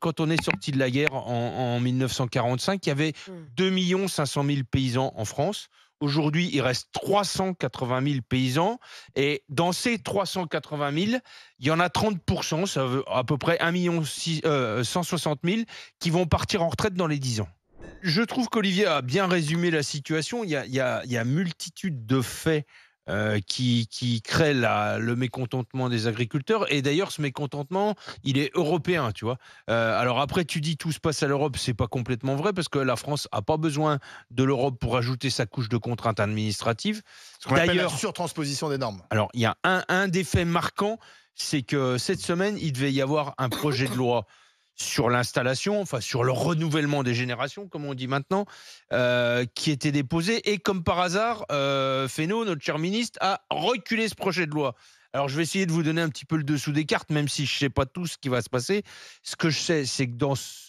quand on est sorti de la guerre en 1945, il y avait 2 500 000 paysans en France. Aujourd'hui, il reste 380 000 paysans. Et dans ces 380 000, il y en a 30%, ça veut à peu près 1 160 000, qui vont partir en retraite dans les 10 ans. Je trouve qu'Olivier a bien résumé la situation. Il y a multitude de faits qui créent le mécontentement des agriculteurs. Et d'ailleurs, ce mécontentement, il est européen, tu vois. Alors après, tu dis tout se passe à l'Europe, c'est pas complètement vrai parce que la France a pas besoin de l'Europe pour ajouter sa couche de contraintes administratives. Ce qu'on appelle la D'ailleurs, surtransposition des normes. alors il y a un des faits marquants, c'est que cette semaine, il devait y avoir un projet de loi sur l'installation, enfin sur le renouvellement des générations, comme on dit maintenant, qui était déposé. Et comme par hasard, Fesneau, notre cher ministre, a reculé ce projet de loi. Alors je vais essayer de vous donner un petit peu le dessous des cartes, même si je ne sais pas tout ce qui va se passer. Ce que je sais, c'est que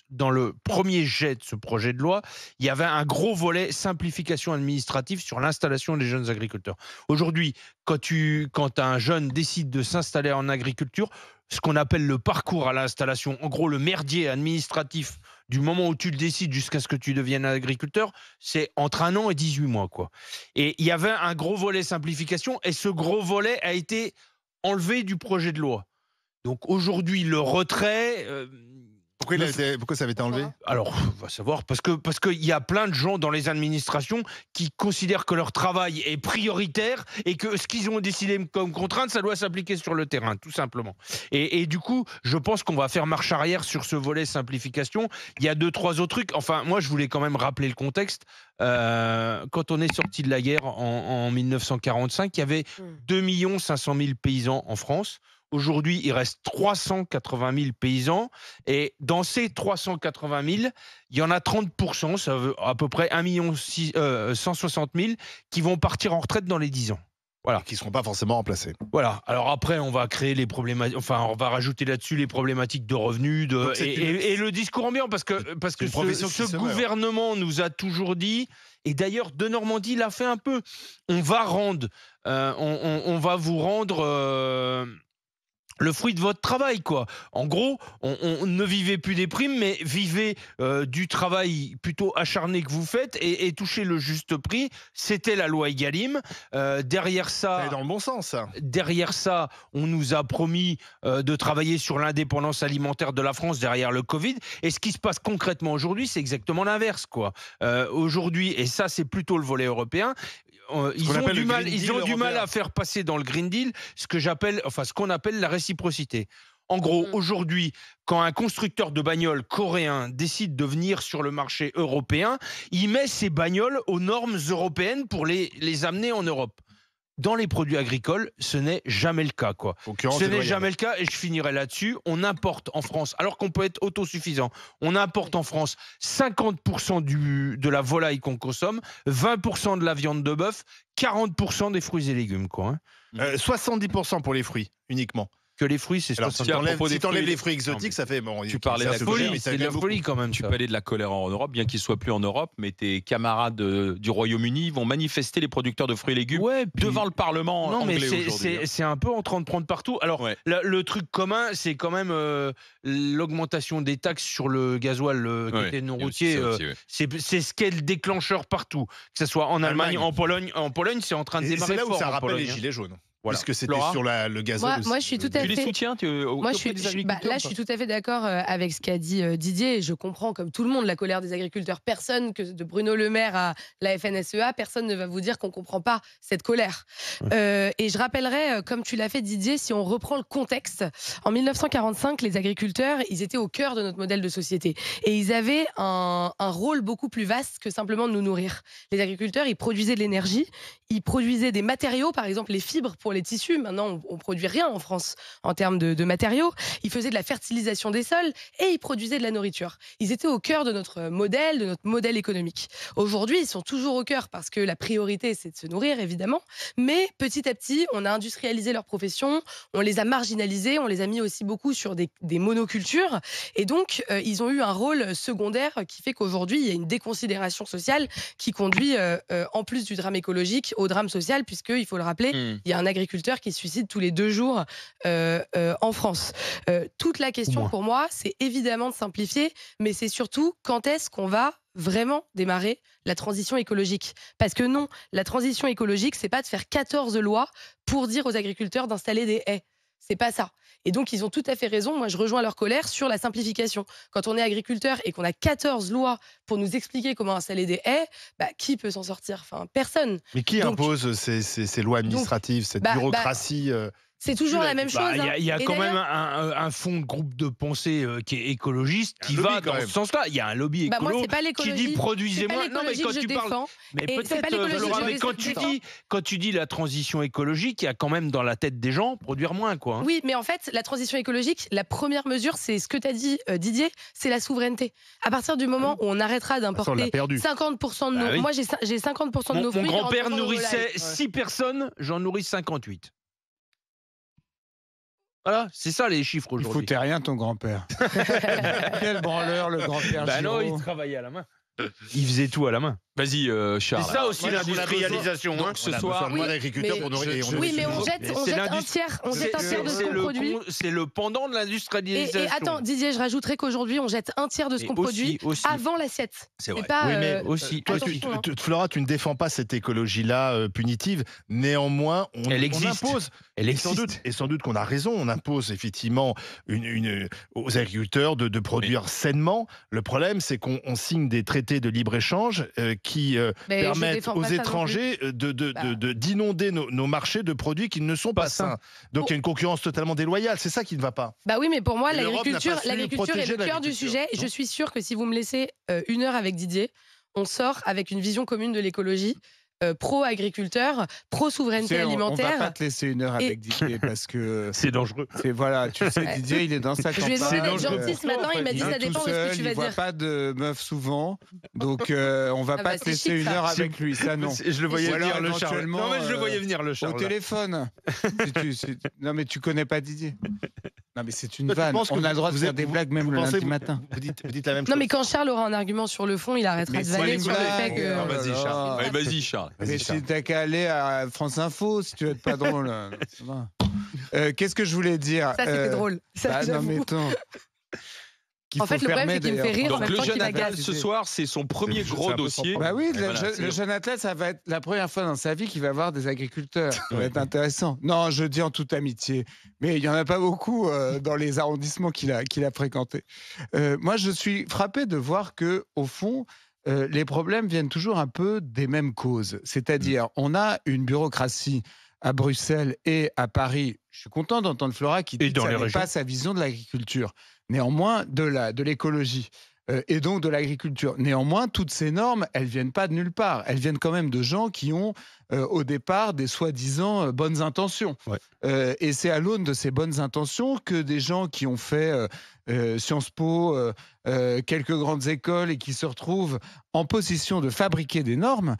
dans le premier jet de ce projet de loi, il y avait un gros volet simplification administrative sur l'installation des jeunes agriculteurs. Aujourd'hui, quand un jeune décide de s'installer en agriculture, ce qu'on appelle le parcours à l'installation, en gros le merdier administratif du moment où tu le décides jusqu'à ce que tu deviennes agriculteur, c'est entre 1 an et 18 mois, quoi. Et il y avait un gros volet simplification et ce gros volet a été enlevé du projet de loi. Donc aujourd'hui, le retrait... Pourquoi ça avait été enlevé? Alors, on va savoir, parce qu'il y a plein de gens dans les administrations qui considèrent que leur travail est prioritaire et que ce qu'ils ont décidé comme contrainte, ça doit s'appliquer sur le terrain, tout simplement. Et du coup, je pense qu'on va faire marche arrière sur ce volet simplification. Il y a 2-3 autres trucs. Enfin, moi, je voulais quand même rappeler le contexte. Quand on est sorti de la guerre en 1945, il y avait 2 500 000 paysans en France. Aujourd'hui, il reste 380 000 paysans. Et dans ces 380 000, il y en a 30%, ça veut à peu près 1 160 000, qui vont partir en retraite dans les 10 ans. Voilà. Qui ne seront pas forcément remplacés. Voilà. Alors après, on va créer les problématiques. Enfin, on va rajouter là-dessus les problématiques de revenus et le discours ambiant, parce que ce gouvernement nous a toujours dit. Et d'ailleurs, de Normandie l'a fait un peu. On va vous rendre. Le fruit de votre travail, quoi. En gros, on ne vivait plus des primes, mais vivez du travail plutôt acharné que vous faites et touchez le juste prix. C'était la loi Egalim. Derrière ça, ça est dans le bon sens, ça. Derrière ça, on nous a promis de travailler sur l'indépendance alimentaire de la France derrière le Covid. Et ce qui se passe concrètement aujourd'hui, c'est exactement l'inverse, quoi. Aujourd'hui, et ça, c'est plutôt le volet européen. Ils ont du mal à faire passer dans le Green Deal ce qu'on appelle la réciprocité. En gros, aujourd'hui, quand un constructeur de bagnoles coréen décide de venir sur le marché européen, il met ses bagnoles aux normes européennes pour les amener en Europe. Dans les produits agricoles, ce n'est jamais le cas, quoi. Ce n'est jamais le cas, et je finirai là-dessus. On importe en France, alors qu'on peut être autosuffisant, on importe en France 50% de la volaille qu'on consomme, 20% de la viande de bœuf, 40% des fruits et légumes, quoi. 70% pour les fruits, uniquement. Que les fruits, c'est 60%. Si t'enlèves les fruits exotiques, ça fait... Bon, tu parlais de la folie, c'est de la folie quand même. Tu parlais de la colère en Europe, bien qu'ils ne soient plus en Europe, mais tes camarades du Royaume-Uni vont manifester les producteurs de fruits et légumes devant le Parlement anglais aujourd'hui. C'est un peu en train de prendre partout. Alors, le truc commun, c'est quand même l'augmentation des taxes sur le gasoil qui était non routier. C'est ce qui est le déclencheur partout. Que ce soit en Allemagne, en Pologne. En Pologne, c'est en train de démarrer fort. C'est là où ça rappelle les gilets jaunes. Voilà. Puisque c'était sur le gazole. Moi, je suis tout à fait. Tu les soutiens Là, je suis tout à fait d'accord avec ce qu'a dit Didier. Et je comprends, comme tout le monde, la colère des agriculteurs. Personne, que de Bruno Le Maire à la FNSEA, personne ne va vous dire qu'on ne comprend pas cette colère. Et je rappellerai, comme tu l'as fait, Didier, si on reprend le contexte, en 1945, les agriculteurs, ils étaient au cœur de notre modèle de société. Et ils avaient un rôle beaucoup plus vaste que simplement de nous nourrir. Les agriculteurs, ils produisaient de l'énergie, ils produisaient des matériaux, par exemple les fibres pour les tissus. Maintenant, on produit rien en France en termes de matériaux. Ils faisaient de la fertilisation des sols et ils produisaient de la nourriture. Ils étaient au cœur de notre modèle économique. Aujourd'hui, ils sont toujours au cœur parce que la priorité, c'est de se nourrir, évidemment. Mais petit à petit, on a industrialisé leur profession, on les a marginalisés, on les a mis aussi beaucoup sur des monocultures. Et donc, ils ont eu un rôle secondaire qui fait qu'aujourd'hui, il y a une déconsidération sociale qui conduit, en plus du drame écologique, au drame social, puisqu'il faut le rappeler, il y a un agriculteur agriculteurs qui se suicident tous les 2 jours en France. Toute la question pour moi, c'est évidemment de simplifier, mais c'est surtout quand est-ce qu'on va vraiment démarrer la transition écologique. Parce que non, la transition écologique, c'est pas de faire 14 lois pour dire aux agriculteurs d'installer des haies. C'est pas ça. Et donc, ils ont tout à fait raison. Moi, je rejoins leur colère sur la simplification. Quand on est agriculteur et qu'on a 14 lois pour nous expliquer comment installer des haies, qui peut s'en sortir? Enfin, personne. Mais qui impose ces lois administratives, cette bureaucratie c'est toujours la même chose. Il y a quand même un fond de groupe de pensée qui est écologiste qui va dans ce sens-là. Il y a un lobby écolo qui dit produisez moins. Non, mais quand tu parles, mais peut-être. Quand tu dis la transition écologique, il y a quand même dans la tête des gens produire moins, quoi. Oui, mais en fait, la transition écologique, la première mesure, c'est ce que tu as dit, Didier, c'est la souveraineté. À partir du moment où on arrêtera d'importer 50% de nos. Moi, j'ai 50% de nos fruits. Mon grand-père nourrissait 6 personnes, j'en nourris 58. Voilà, c'est ça les chiffres aujourd'hui. Il foutait rien ton grand-père. Quel branleur le grand-père Giraud. Non, il travaillait à la main. Il faisait tout à la main. Vas-y, Charles. C'est ça aussi l'industrialisation. Donc ce soir, moins d'agriculteurs pour nourrir. Oui, mais on jette un tiers de ce qu'on produit. C'est le pendant de l'industrialisation. Et attends, Didier, je rajouterais qu'aujourd'hui, on jette un tiers de ce qu'on produit avant l'assiette. C'est vrai. Pas, oui, mais aussi. Flora, tu ne défends pas cette écologie-là punitive. Néanmoins, on impose. Elle existe. Et sans doute qu'on a raison. On impose effectivement aux agriculteurs de produire sainement. Le problème, c'est qu'on signe des traités de libre-échange qui permettent aux étrangers d'inonder nos marchés de produits qui ne sont pas sains. Donc il y a une concurrence totalement déloyale. C'est ça qui ne va pas. Bah oui, mais pour moi, l'agriculture est le cœur du sujet. Et je suis sûre que si vous me laissez 1 heure avec Didier, on sort avec une vision commune de l'écologie. Pro-agriculteur, pro-souveraineté alimentaire. On va pas te laisser 1 heure avec Didier parce que c'est dangereux. Voilà, tu sais, Didier, il est dans sa campagne. Je lui ai demandé d'être gentil ce matin, il m'a dit ça dépend de ce que tu vas dire. Il voit pas de meuf souvent, donc on va pas te laisser 1 heure avec lui, ça non. Je le voyais venir le Charles. Non mais je le voyais venir le Charles. Au téléphone. Non mais tu connais pas Didier. Non mais c'est une vanne. On a le droit de faire des blagues même le lundi matin. Vous dites la même chose. Non mais quand Charles aura un argument sur le fond, il arrêtera de vanner sur le fait que. Vas-y Charles. Vas-y Charles. Mais si t'as qu'à aller à France Info si tu veux être pas drôle. Qu'est-ce que je voulais dire? Ça c'était drôle. Non mais attends. En fait, le problème, c'est qu'il me fait rire. Donc, le jeune athlète, ce soir, c'est son premier gros dossier. Bah oui, le jeune athlète, ça va être la première fois dans sa vie qu'il va voir des agriculteurs. Ça va être intéressant. Non, je dis en toute amitié. Mais il n'y en a pas beaucoup dans les arrondissements qu'il a fréquentés. Moi, je suis frappé de voir qu'au fond, les problèmes viennent toujours un peu des mêmes causes. C'est-à-dire, on a une bureaucratie à Bruxelles et à Paris. Je suis content d'entendre Flora qui dit que ça n'est pas sa vision de l'agriculture. Néanmoins, de l'écologie et donc de l'agriculture. Néanmoins, toutes ces normes, elles viennent pas de nulle part. Elles viennent quand même de gens qui ont, au départ, des soi-disant bonnes intentions. Ouais. Et c'est à l'aune de ces bonnes intentions que des gens qui ont fait Sciences Po, quelques grandes écoles et qui se retrouvent en position de fabriquer des normes,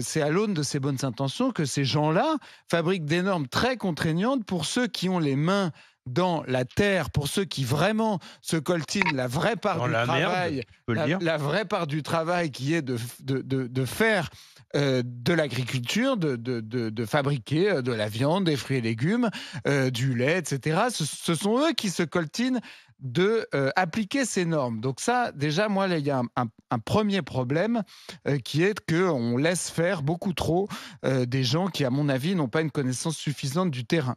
c'est à l'aune de ces bonnes intentions que ces gens-là fabriquent des normes très contraignantes pour ceux qui ont les mains dans la terre, pour ceux qui vraiment se coltinent la vraie part du travail, la vraie part du travail qui est de faire de l'agriculture, de fabriquer de la viande, des fruits et légumes, du lait, etc. Ce sont eux qui se coltinent de appliquer ces normes. Donc ça, déjà, moi, il y a un premier problème qui est qu'on laisse faire beaucoup trop des gens qui, à mon avis, n'ont pas une connaissance suffisante du terrain.